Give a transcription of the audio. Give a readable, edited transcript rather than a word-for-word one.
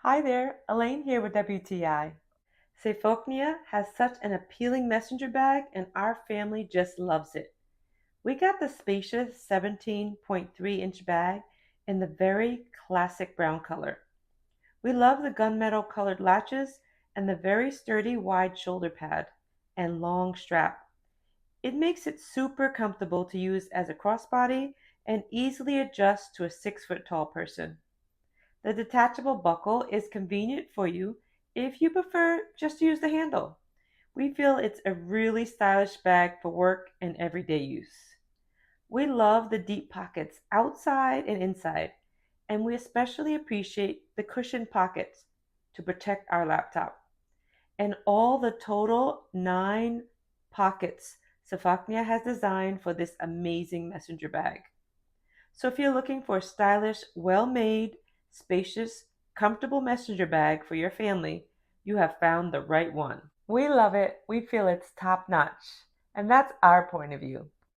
Hi there, Elaine here with WTI. Seyfocnia has such an appealing messenger bag and our family just loves it. We got the spacious 17.3-inch bag in the very classic brown color. We love the gunmetal colored latches and the very sturdy wide shoulder pad and long strap. It makes it super comfortable to use as a crossbody and easily adjust to a 6 foot tall person. The detachable buckle is convenient for you if you prefer just to use the handle. We feel it's a really stylish bag for work and everyday use. We love the deep pockets outside and inside, and we especially appreciate the cushioned pockets to protect our laptop. And all the total 9 pockets Safaknia has designed for this amazing messenger bag. So if you're looking for a stylish, well-made, spacious, comfortable messenger bag for your family, you have found the right one. We love it. We feel it's top notch. And that's our point of view.